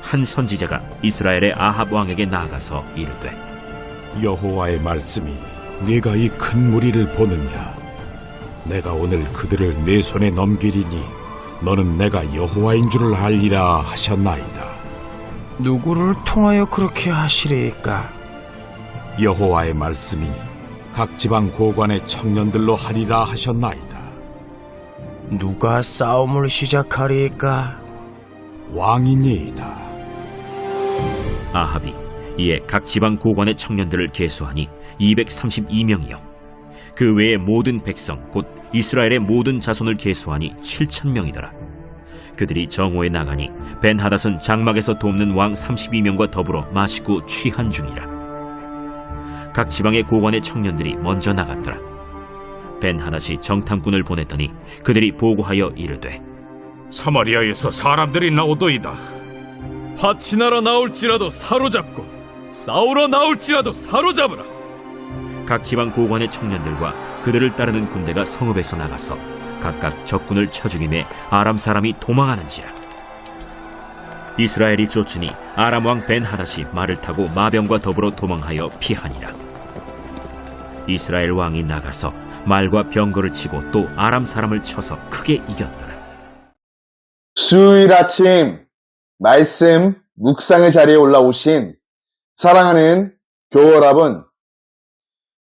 한 선지자가 이스라엘의 아합 왕에게 나아가서 이르되 여호와의 말씀이 네가 이 큰 무리를 보느냐? 내가 오늘 그들을 내 손에 넘기리니 너는 내가 여호와인 줄을 알리라 하셨나이다. 누구를 통하여 그렇게 하시리까? 여호와의 말씀이 각 지방 고관의 청년들로 하리라 하셨나이다. 누가 싸움을 시작하리까? 왕이니이다. 아합이 이에 각 지방 고관의 청년들을 계수하니 232명이요 그 외의 모든 백성 곧 이스라엘의 모든 자손을 계수하니 7,000명이더라. 그들이 정오에 나가니 벤하닷은 장막에서 돕는 왕 32명과 더불어 마시고 취한 중이라. 각 지방의 고관의 청년들이 먼저 나갔더라. 벤하닷이 정탐꾼을 보냈더니 그들이 보고하여 이르되 사마리아에서 사람들이 나오도이다. 화친하러 나올지라도 사로잡고 싸우러 나올지라도 사로잡으라. 각 지방 고관의 청년들과 그들을 따르는 군대가 성읍에서 나가서 각각 적군을 쳐 죽임에 아람 사람이 도망하는지라. 이스라엘이 쫓으니 아람 왕 벤하닷이 말을 타고 마병과 더불어 도망하여 피하니라. 이스라엘 왕이 나가서 말과 병거를 치고 또 아람 사람을 쳐서 크게 이겼더라. 수요일 아침 말씀 묵상의 자리에 올라오신 사랑하는 교우 여러분,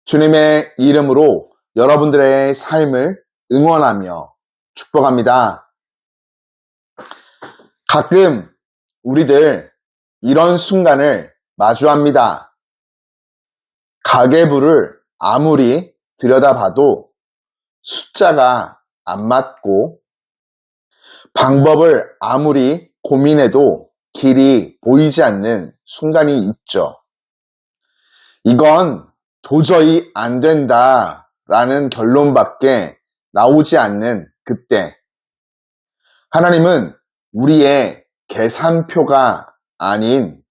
주님의 이름으로 여러분들의 삶을 응원하며 축복합니다. 가끔 우리들 이런 순간을 마주합니다. 가계부를 아무리 들여다봐도 숫자가 안 맞고 방법을 아무리 고민해도 길이 보이지 않는 순간이 있죠. 이건 도저히 안 된다라는 결론밖에 나오지 않는 그때, 하나님은 우리의 계산표가 아닌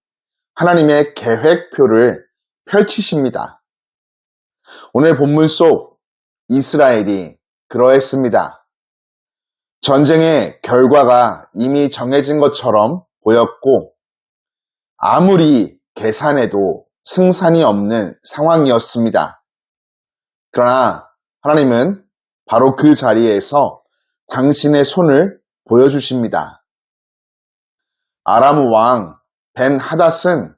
하나님의 계획표를 펼치십니다. 오늘 본문 속 이스라엘이 그러했습니다. 전쟁의 결과가 이미 정해진 것처럼 보였고 아무리 계산해도 승산이 없는 상황이었습니다. 그러나 하나님은 바로 그 자리에서 당신의 손을 보여주십니다. 아람 왕 벤하닷은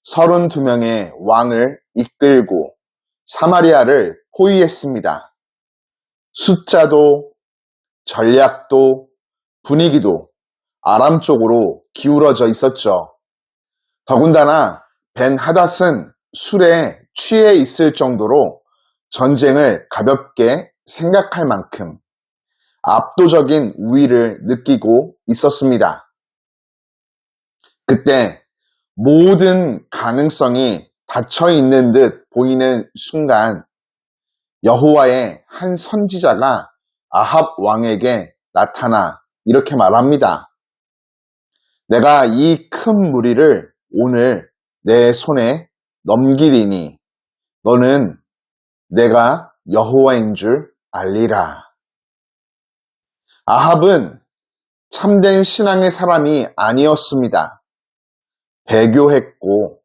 32명의 왕을 이끌고 사마리아를 포위했습니다. 숫자도 전략도 분위기도 아람 쪽으로 기울어져 있었죠. 더군다나 벤하닷은 술에 취해 있을 정도로 전쟁을 가볍게 생각할 만큼 압도적인 우위를 느끼고 있었습니다. 그때 모든 가능성이 닫혀 있는 듯 보이는 순간 여호와의 한 선지자가 아합 왕에게 나타나 이렇게 말합니다. 내가 이 큰 무리를 오늘 내 손에 넘기리니 너는 내가 여호와인 줄 알리라. 아합은 참된 신앙의 사람이 아니었습니다. 배교했고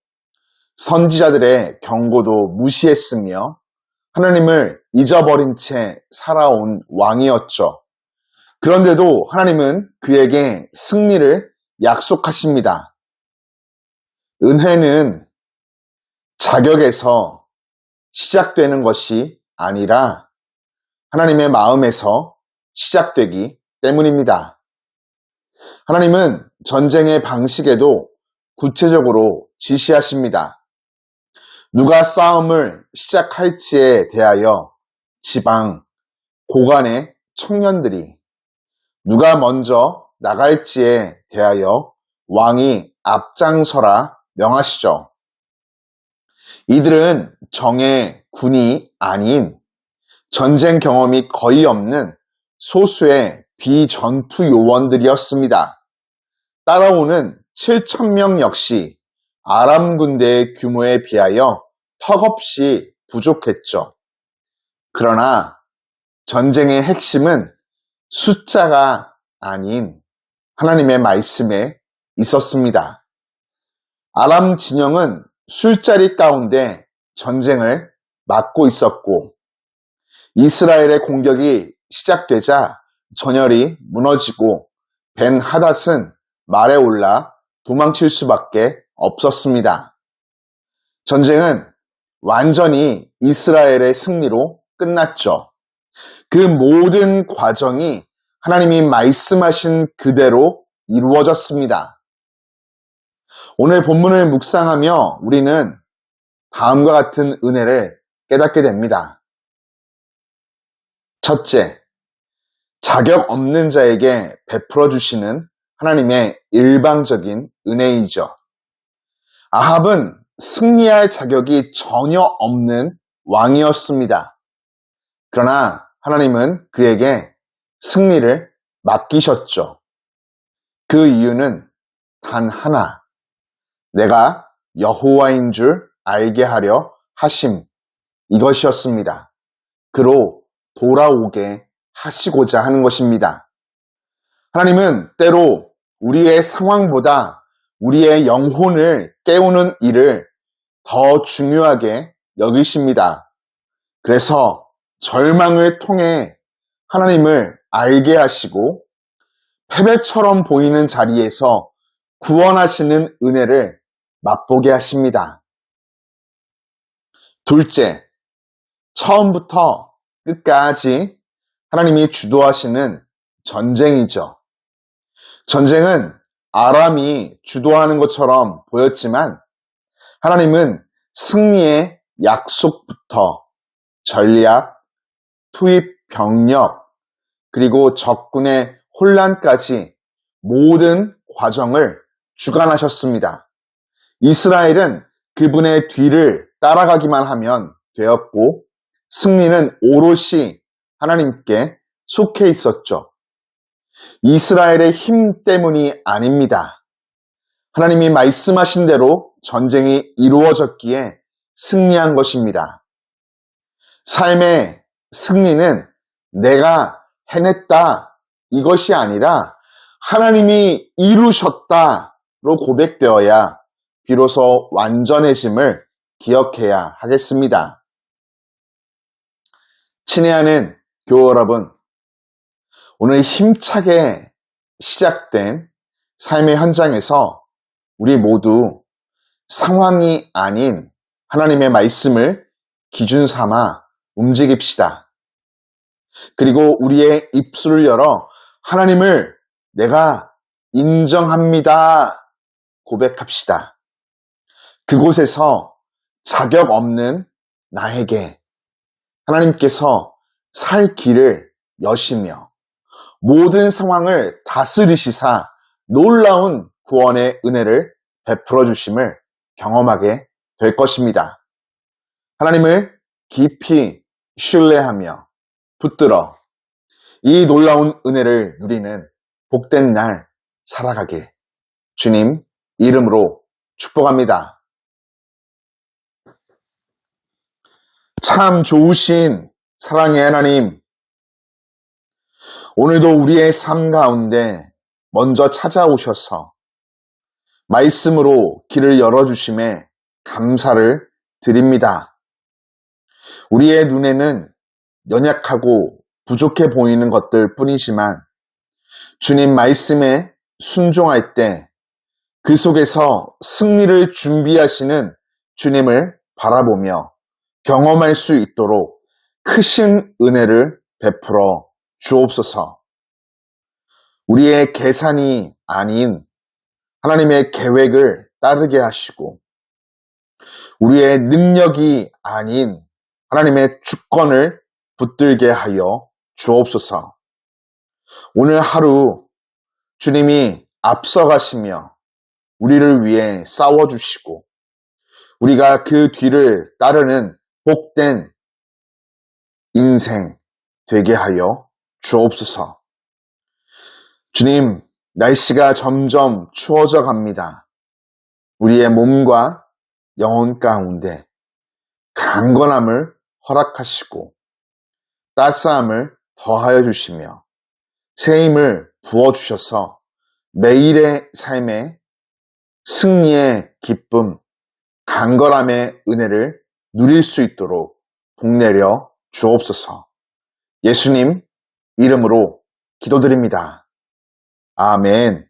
선지자들의 경고도 무시했으며 하나님을 잊어버린 채 살아온 왕이었죠. 그런데도 하나님은 그에게 승리를 약속하십니다. 은혜는 자격에서 시작되는 것이 아니라 하나님의 마음에서 시작되기 때문입니다. 하나님은 전쟁의 방식에도 구체적으로 지시하십니다. 누가 싸움을 시작할지에 대하여 지방, 고관의 청년들이, 누가 먼저 나갈지에 대하여 왕이 앞장서라 명하시죠. 이들은 정예 군이 아닌 전쟁 경험이 거의 없는 소수의 비전투 요원들이었습니다. 따라오는 7,000명 역시 아람 군대의 규모에 비하여 턱없이 부족했죠. 그러나 전쟁의 핵심은 숫자가 아닌 하나님의 말씀에 있었습니다. 아람 진영은 술자리 가운데 전쟁을 막고 있었고 이스라엘의 공격이 시작되자 전열이 무너지고 벤 하닷은 말에 올라 도망칠 수밖에 없었습니다. 전쟁은 완전히 이스라엘의 승리로 끝났죠. 그 모든 과정이 하나님이 말씀하신 그대로 이루어졌습니다. 오늘 본문을 묵상하며 우리는 다음과 같은 은혜를 깨닫게 됩니다. 첫째, 자격 없는 자에게 베풀어 주시는 하나님의 일방적인 은혜이죠. 아합은 승리할 자격이 전혀 없는 왕이었습니다. 그러나 하나님은 그에게 승리를 맡기셨죠. 그 이유는 단 하나, 내가 여호와인 줄 알게 하려 하심, 이것이었습니다. 그로 돌아오게 하시고자 하는 것입니다. 하나님은 때로 우리의 상황보다 우리의 영혼을 깨우는 일을 더 중요하게 여기십니다. 그래서 절망을 통해 하나님을 알게 하시고 패배처럼 보이는 자리에서 구원하시는 은혜를 맛보게 하십니다. 둘째, 처음부터 끝까지 하나님이 주도하시는 전쟁이죠. 전쟁은 아람이 주도하는 것처럼 보였지만 하나님은 승리의 약속부터 전략, 투입 병력, 그리고 적군의 혼란까지 모든 과정을 주관하셨습니다. 이스라엘은 그분의 뒤를 따라가기만 하면 되었고 승리는 오롯이 하나님께 속해 있었죠. 이스라엘의 힘 때문이 아닙니다. 하나님이 말씀하신 대로 전쟁이 이루어졌기에 승리한 것입니다. 삶의 승리는 내가 해냈다 이것이 아니라 하나님이 이루셨다로 고백되어야 비로소 완전해짐을 기억해야 하겠습니다. 친애하는 교우 여러분, 오늘 힘차게 시작된 삶의 현장에서 우리 모두 상황이 아닌 하나님의 말씀을 기준 삼아 움직입시다. 그리고 우리의 입술을 열어 하나님을 내가 인정합니다 고백합시다. 그곳에서 자격 없는 나에게 하나님께서 살 길을 여시며 모든 상황을 다스리시사 놀라운 구원의 은혜를 베풀어 주심을 경험하게 될 것입니다. 하나님을 깊이 신뢰하며 붙들어 이 놀라운 은혜를 누리는 복된 날 살아가길 주님 이름으로 축복합니다. 참 좋으신 사랑의 하나님, 오늘도 우리의 삶 가운데 먼저 찾아오셔서 말씀으로 길을 열어주심에 감사를 드립니다. 우리의 눈에는 연약하고 부족해 보이는 것들 뿐이지만 주님 말씀에 순종할 때 그 속에서 승리를 준비하시는 주님을 바라보며 경험할 수 있도록 크신 은혜를 베풀어 주옵소서. 우리의 계산이 아닌 하나님의 계획을 따르게 하시고 우리의 능력이 아닌 하나님의 주권을 붙들게 하여 주옵소서. 오늘 하루 주님이 앞서가시며 우리를 위해 싸워주시고 우리가 그 뒤를 따르는 복된 인생 되게 하여 주옵소서. 주님, 날씨가 점점 추워져 갑니다. 우리의 몸과 영혼 가운데 강건함을 허락하시고 따스함을 더하여 주시며 새 힘을 부어주셔서 매일의 삶에 승리의 기쁨, 강건함의 은혜를 누릴 수 있도록 복내려 주옵소서. 예수님 이름으로 기도드립니다. 아멘.